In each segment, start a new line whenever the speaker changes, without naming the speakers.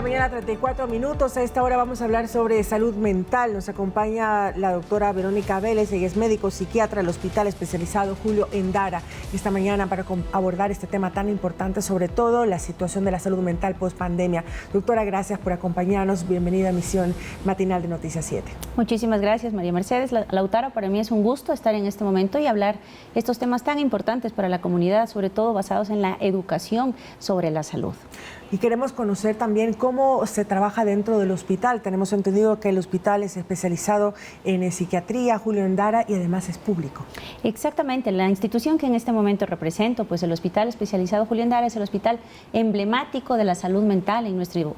mañana, 34 minutos. A esta hora vamos a hablar sobre salud mental. Nos acompaña la doctora Verónica Vélez, ella es médico psiquiatra del Hospital Especializado Julio Endara, esta mañana para abordar este tema tan importante, sobre todo la situación de la salud mental post pandemia. Doctora, gracias por acompañarnos. Bienvenida a Misión Matinal de Noticias 7.
Muchísimas gracias, María Mercedes. Lautaro, para mí es un gusto estar en este momento y hablar estos temas tan importantes para la comunidad, sobre todo basados en la educación sobre la salud.
Y queremos conocer también cómo se trabaja dentro del hospital. Tenemos entendido que el hospital es especializado en psiquiatría, Julio Endara, y además es público.
Exactamente, la institución que en este momento represento, pues el Hospital Especializado Julio Endara es el hospital emblemático de la salud mental en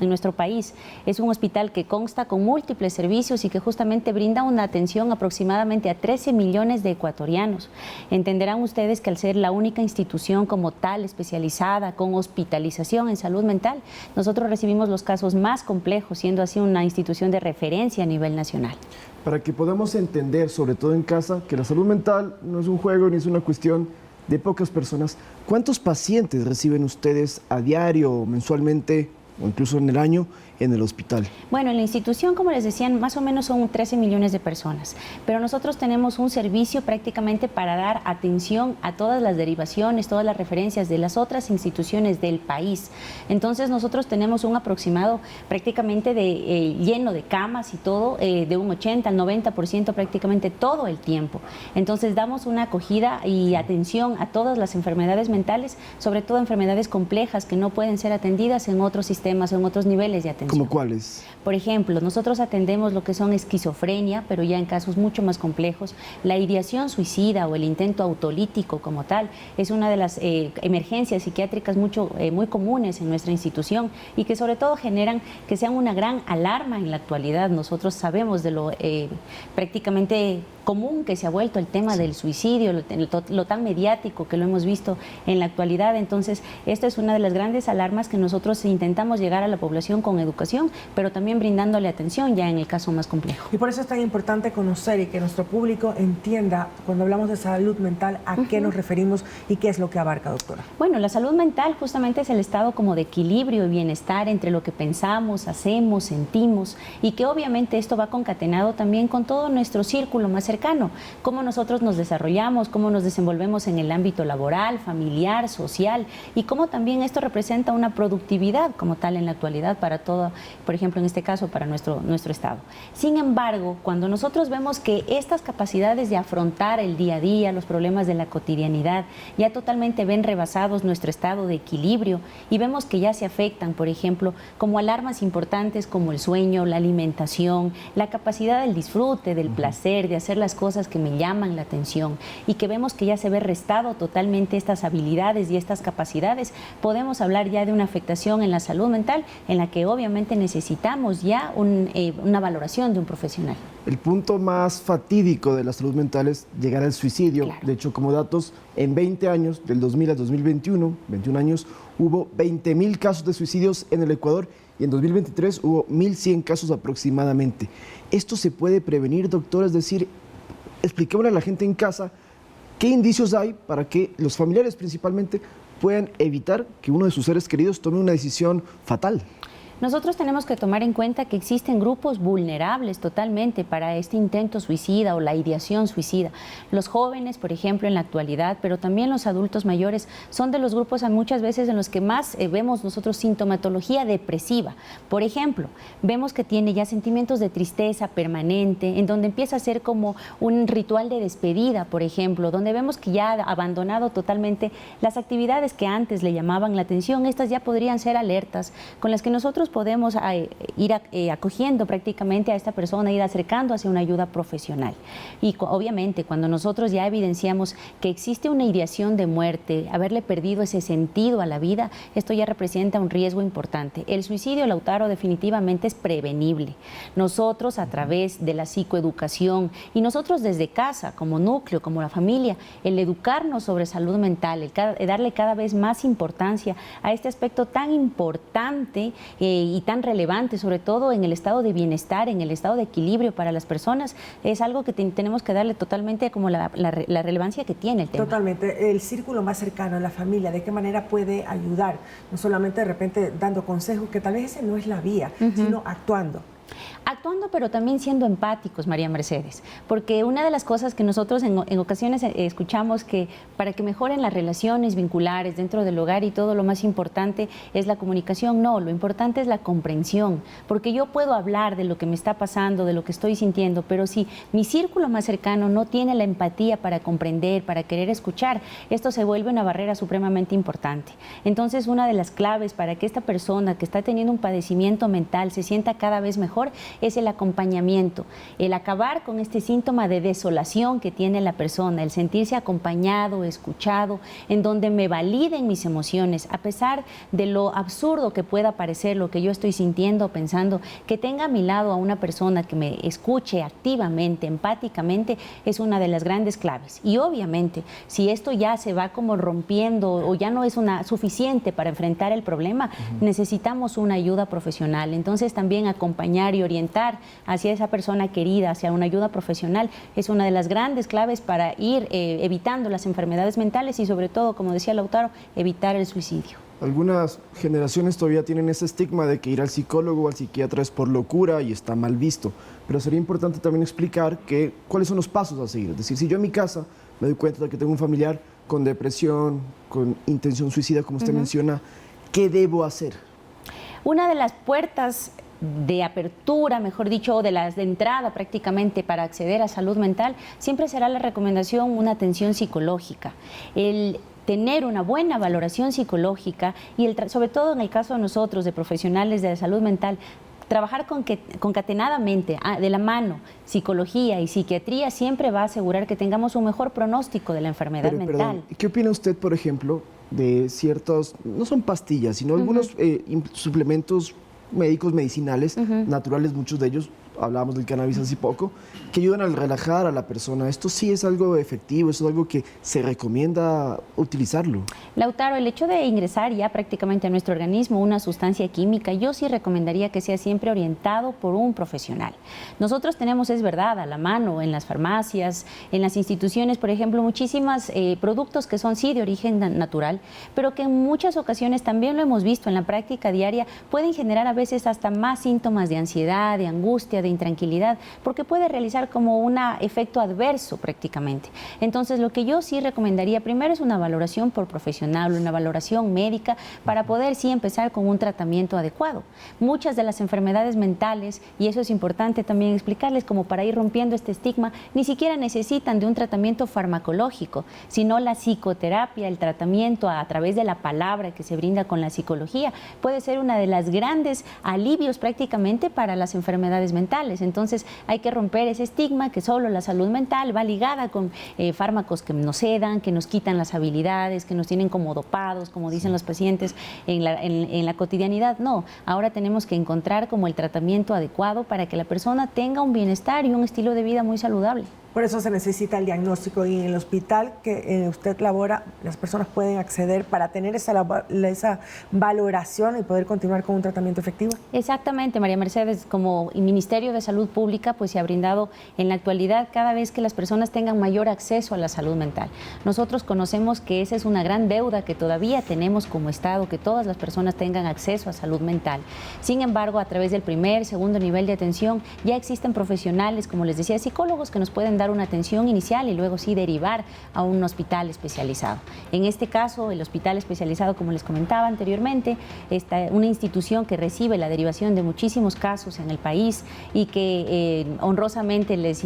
nuestro país. Es un hospital que consta con múltiples servicios y que justamente brinda una atención aproximadamente a 13 millones de ecuatorianos. Entenderán ustedes que al ser la única institución como tal especializada con hospitalización en salud mental, nosotros recibimos los casos más complejos, siendo así una institución de referencia a nivel nacional.
Para que podamos entender, sobre todo en casa, que la salud mental no es un juego ni es una cuestión de pocas personas, ¿cuántos pacientes reciben ustedes a diario, mensualmente o incluso en el año en el hospital?
Bueno, en la institución, como les decían, más o menos son 13 millones de personas, pero nosotros tenemos un servicio prácticamente para dar atención a todas las derivaciones, todas las referencias de las otras instituciones del país. Entonces nosotros tenemos un aproximado prácticamente lleno de camas y todo, de un 80 al 90% prácticamente todo el tiempo. Entonces damos una acogida y atención a todas las enfermedades mentales, sobre todo enfermedades complejas que no pueden ser atendidas en otros sistemas o en otros niveles de atención.
¿Cómo cuáles?
Por ejemplo, nosotros atendemos lo que son esquizofrenia, pero ya en casos mucho más complejos. La ideación suicida o el intento autolítico como tal es una de las emergencias psiquiátricas muy comunes en nuestra institución y que sobre todo generan que sean una gran alarma en la actualidad. Nosotros sabemos de lo prácticamente común que se ha vuelto el tema del suicidio, lo tan mediático que lo hemos visto en la actualidad. Entonces, esta es una de las grandes alarmas que nosotros intentamos llegar a la población con educación, pero también brindándole atención ya en el caso más complejo.
Y por eso es tan importante conocer y que nuestro público entienda, cuando hablamos de salud mental, a qué nos referimos y qué es lo que abarca, doctora.
Bueno, la salud mental justamente es el estado como de equilibrio y bienestar entre lo que pensamos, hacemos, sentimos, y que obviamente esto va concatenado también con todo nuestro círculo más cercano, cómo nosotros nos desarrollamos, cómo nos desenvolvemos en el ámbito laboral, familiar, social, y cómo también esto representa una productividad como tal en la actualidad para todo, por ejemplo, en este caso, para nuestro estado. Sin embargo, cuando nosotros vemos que estas capacidades de afrontar el día a día, los problemas de la cotidianidad, ya totalmente ven rebasados nuestro estado de equilibrio y vemos que ya se afectan, por ejemplo, como alarmas importantes como el sueño, la alimentación, la capacidad del disfrute, del placer, de hacer las cosas que me llaman la atención, y que vemos que ya se ve restado totalmente estas habilidades y estas capacidades, podemos hablar ya de una afectación en la salud mental en la que obviamente necesitamos ya una valoración de un profesional.
El punto más fatídico de la salud mental es llegar al suicidio. Claro. De hecho, como datos, en 20 años, del 2000 al 2021, 21 años, hubo 20.000 casos de suicidios en el Ecuador y en 2023 hubo 1.100 casos aproximadamente. ¿Esto se puede prevenir, doctor? Es decir, expliquémosle a la gente en casa qué indicios hay para que los familiares principalmente puedan evitar que uno de sus seres queridos tome una decisión fatal.
Nosotros tenemos que tomar en cuenta que existen grupos vulnerables totalmente para este intento suicida o la ideación suicida. Los jóvenes, por ejemplo, en la actualidad, pero también los adultos mayores, son de los grupos muchas veces en los que más vemos nosotros sintomatología depresiva. Por ejemplo, vemos que tiene ya sentimientos de tristeza permanente, en donde empieza a ser como un ritual de despedida, por ejemplo, donde vemos que ya ha abandonado totalmente las actividades que antes le llamaban la atención. Estas ya podrían ser alertas con las que nosotros podemos ir acogiendo prácticamente a esta persona, ir acercando hacia una ayuda profesional. Y obviamente cuando nosotros ya evidenciamos que existe una ideación de muerte, haberle perdido ese sentido a la vida, esto ya representa un riesgo importante. El suicidio, Lautaro, definitivamente es prevenible. Nosotros a través de la psicoeducación y nosotros desde casa, como núcleo, como la familia, el educarnos sobre salud mental, el darle cada vez más importancia a este aspecto tan importante y tan relevante, sobre todo en el estado de bienestar, en el estado de equilibrio para las personas, es algo que tenemos que darle totalmente como la relevancia que tiene el tema.
Totalmente. El círculo más cercano, la familia, ¿de qué manera puede ayudar? No solamente de repente dando consejos, que tal vez ese no es la vía, sino actuando.
Actuando, pero también siendo empáticos, María Mercedes, porque una de las cosas que nosotros en ocasiones escuchamos que para que mejoren las relaciones vinculares dentro del hogar y todo, lo más importante es la comunicación. No, lo importante es la comprensión, porque yo puedo hablar de lo que me está pasando, de lo que estoy sintiendo, pero si mi círculo más cercano no tiene la empatía para comprender, para querer escuchar, esto se vuelve una barrera supremamente importante. Entonces, una de las claves para que esta persona que está teniendo un padecimiento mental se sienta cada vez mejor es el acompañamiento, el acabar con este síntoma de desolación que tiene la persona, el sentirse acompañado, escuchado, en donde me validen mis emociones, a pesar de lo absurdo que pueda parecer lo que yo estoy sintiendo o pensando, que tenga a mi lado a una persona que me escuche activamente, empáticamente, es una de las grandes claves. Y obviamente, si esto ya se va como rompiendo o ya no es suficiente para enfrentar el problema, necesitamos una ayuda profesional. Entonces, también acompañar y orientar hacia esa persona querida, hacia una ayuda profesional, es una de las grandes claves para ir evitando las enfermedades mentales y sobre todo, como decía Lautaro, evitar el suicidio.
Algunas generaciones todavía tienen ese estigma de que ir al psicólogo o al psiquiatra es por locura y está mal visto, pero sería importante también explicar cuáles son los pasos a seguir. Es decir, si yo en mi casa me doy cuenta de que tengo un familiar con depresión, con intención suicida, como usted menciona, ¿qué debo hacer?
Una de las puertas de apertura, mejor dicho, o de las de entrada prácticamente para acceder a salud mental, siempre será la recomendación una atención psicológica. El tener una buena valoración psicológica y sobre todo en el caso de nosotros, de profesionales de la salud mental, trabajar concatenadamente, de la mano, psicología y psiquiatría siempre va a asegurar que tengamos un mejor pronóstico de la enfermedad mental.
Perdón, ¿qué opina usted, por ejemplo, de ciertos, no son pastillas, sino algunos suplementos médicos, medicinales, naturales, muchos de ellos, hablábamos del cannabis hace poco, que ayudan a relajar a la persona? ¿Esto sí es algo efectivo? ¿Eso es algo que se recomienda utilizarlo?
Lautaro, el hecho de ingresar ya prácticamente a nuestro organismo una sustancia química, yo sí recomendaría que sea siempre orientado por un profesional. Nosotros tenemos, es verdad, a la mano en las farmacias, en las instituciones, por ejemplo, muchísimos productos que son sí de origen natural, pero que en muchas ocasiones también lo hemos visto en la práctica diaria, pueden generar a veces hasta más síntomas de ansiedad, de angustia, de intranquilidad, porque puede realizar como un efecto adverso prácticamente. Entonces, lo que yo sí recomendaría primero es una valoración por profesional, una valoración médica, para poder sí empezar con un tratamiento adecuado. Muchas de las enfermedades mentales, y eso es importante también explicarles, como para ir rompiendo este estigma, ni siquiera necesitan de un tratamiento farmacológico, sino la psicoterapia, el tratamiento a través de la palabra que se brinda con la psicología, puede ser una de las grandes alivios prácticamente para las enfermedades mentales. Entonces hay que romper ese estigma que solo la salud mental va ligada con fármacos que nos sedan, que nos quitan las habilidades, que nos tienen como dopados, como dicen los pacientes en la cotidianidad. No, ahora tenemos que encontrar como el tratamiento adecuado para que la persona tenga un bienestar y un estilo de vida muy saludable.
Por eso se necesita el diagnóstico, y en el hospital que usted labora, las personas pueden acceder para tener esa valoración y poder continuar con un tratamiento efectivo.
Exactamente, María Mercedes, como Ministerio de Salud Pública, pues se ha brindado en la actualidad cada vez que las personas tengan mayor acceso a la salud mental. Nosotros conocemos que esa es una gran deuda que todavía tenemos como Estado, que todas las personas tengan acceso a salud mental. Sin embargo, a través del primer, segundo nivel de atención, ya existen profesionales, como les decía, psicólogos que nos pueden dar una atención inicial y luego sí derivar a un hospital especializado. En este caso, el hospital especializado, como les comentaba anteriormente, está una institución que recibe la derivación de muchísimos casos en el país y que honrosamente les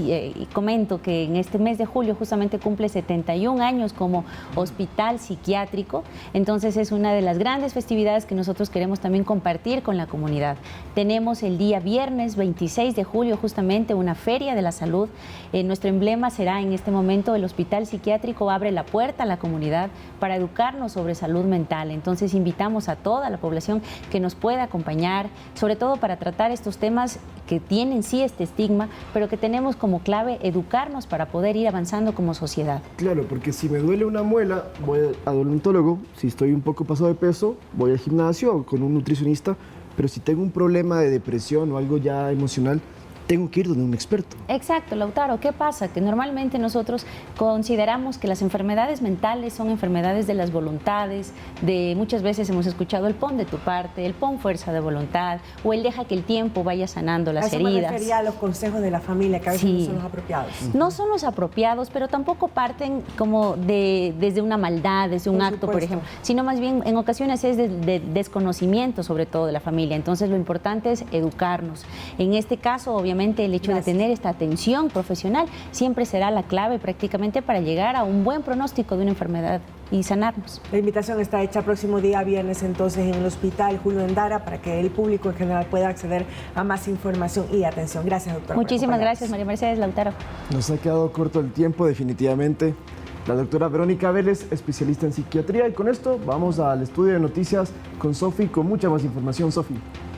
comento que en este mes de julio justamente cumple 71 años como hospital psiquiátrico. Entonces es una de las grandes festividades que nosotros queremos también compartir con la comunidad. Tenemos el día viernes 26 de julio justamente una feria de la salud. Nuestro emblema será en este momento el hospital psiquiátrico abre la puerta a la comunidad para educarnos sobre salud mental. Entonces invitamos a toda la población que nos pueda acompañar, sobre todo para tratar estos temas que tienen sí este estigma, pero que tenemos como clave educarnos para poder ir avanzando como sociedad.
Claro, porque si me duele una muela, voy al odontólogo. Si estoy un poco pasado de peso, voy al gimnasio o con un nutricionista. pero si tengo un problema de depresión o algo ya emocional, tengo que ir donde un experto.
Exacto, Lautaro. ¿Qué pasa? Que normalmente nosotros consideramos que las enfermedades mentales son enfermedades de las voluntades, muchas veces hemos escuchado el pon de tu parte, el pon fuerza de voluntad, o el deja que el tiempo vaya sanando las heridas.
Me refería a los consejos de la familia, que a veces no son los apropiados.
No son los apropiados, pero tampoco parten como desde una maldad, desde un acto, por ejemplo, sino más bien en ocasiones es de desconocimiento, sobre todo de la familia. Entonces lo importante es educarnos. En este caso, obviamente, el hecho de tener esta atención profesional siempre será la clave prácticamente para llegar a un buen pronóstico de una enfermedad y sanarnos.
La invitación está hecha próximo día viernes entonces en el Hospital Julio Endara para que el público en general pueda acceder a más información y atención. Gracias, doctora.
Muchísimas gracias, María Mercedes. Lautaro.
Nos ha quedado corto el tiempo, definitivamente. La doctora Verónica Vélez, especialista en psiquiatría. Y con esto vamos al estudio de noticias con Sofi, con mucha más información. Sofi.